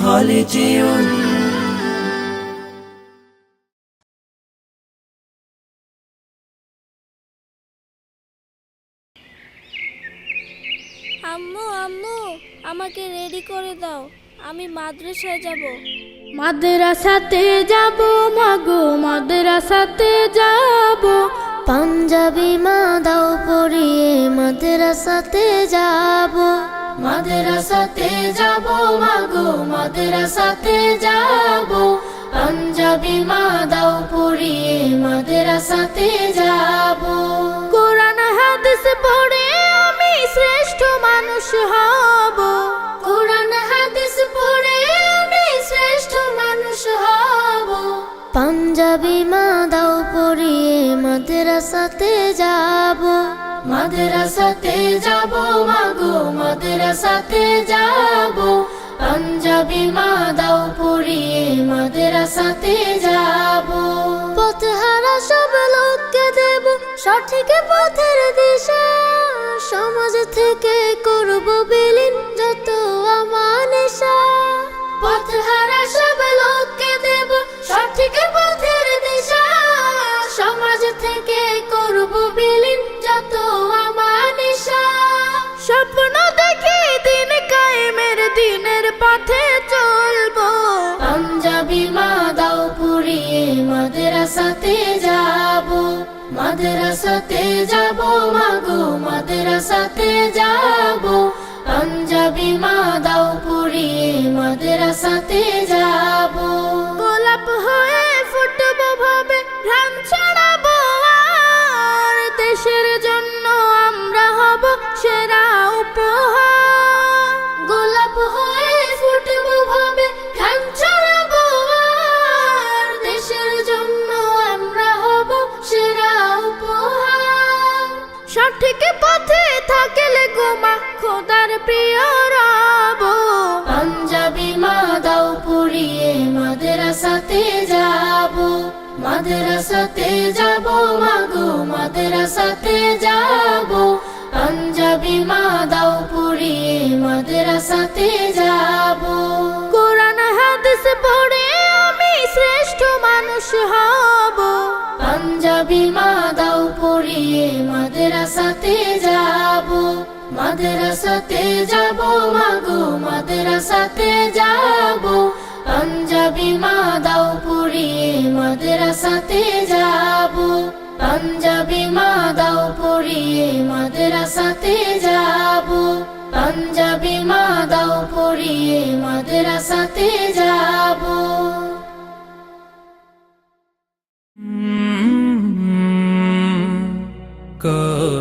خالدون আম্মু আম্মু আমাকে রেডি করে দাও, আমি মাদ্রাসায় যাব। মাদ্রাসাতে যাব মাগো, মাদ্রাসাতে যাব। পাঞ্জাবি মা দাও পরিয়ে মাদ্রাসাতে যাব। মাদ্রাসাতে যাব মাগো, মাদ্রাসাতে যাব। পাঞ্জাবি মা দাও পরিয়ে মাদ্রাসাতে যাব। কোরআন হাদিস পড়ে আমি শ্রেষ্ঠ মানুষ হব। কোরআন হাদিস পড়ে আমি শ্রেষ্ঠ মানুষ হব। পাঞ্জাবি মা দাও পরিয়ে মাদ্রাসাতে যাব। মাদ্রাসাতে যাব মাগো, মাদ্রাসাতে যাব। পাঞ্জাবি মা দাও পরিয়ে মাদ্রাসাতে যাব। পথহারা সব লোককে দেব সঠিক পথের দিশা। সমাজ থেকে করব বিলীন যত আমানিশা। পথহারা সব লোককে দেব সঠিক পথের দিশা। সমাজ থেকে করব বিলীন যত আমানিশা। স্বপ্ন দেখি দিন কায়েমের, দিনের পথে চলবো। পাঞ্জাবি মা দাও পরিয়ে মাদ্রাসাতে যাব। মাদ্রাসাতে যাব মাগো, মাদ্রাসাতে যাব। পাঞ্জাবি মা দাও পরিয়ে মাদ্রাসাতে যাব। গোলাপ হয়ে ফুটবো ভাবে ঘ্রাণ ছড়াবো আর। দেশের জন্য আমরা হব সেরা উপহার। গোলাপ হয়ে ফুটবো ভাবে ঘ্রাণ ছড়াবো আর। দেশের জন্য আমরা হব সেরা উপহার। সঠিক পথে থাকলে গোমা খোদার প্রিয় রব। পাঞ্জাবি মা দাও পরিয়ে মাদ্রাসাতে যাব। মাদ্রাসাতে যাব মাগো, মাদ্রাসাতে যাব। পাঞ্জাবি মা দাও পরিয়ে মাদ্রাসাতে যাব। কোরআন হাদিস পড়ে আমি শ্রেষ্ঠ মানুষ হব। পাঞ্জাবি মা দাও পরিয়ে মাদ্রাসাতে যাব। মাদ্রাসাতে যাব মাগো, মাদ্রাসাতে যাব। পাঞ্জাবি মা দাও পরিয়ে মাদ্রাসাতে যাব। পাঞ্জাবি মা দাও পরিয়ে মাদ্রাসাতে যাব। পাঞ্জাবি মা দাও পরিয়ে মাদ্রাসাতে যাব। का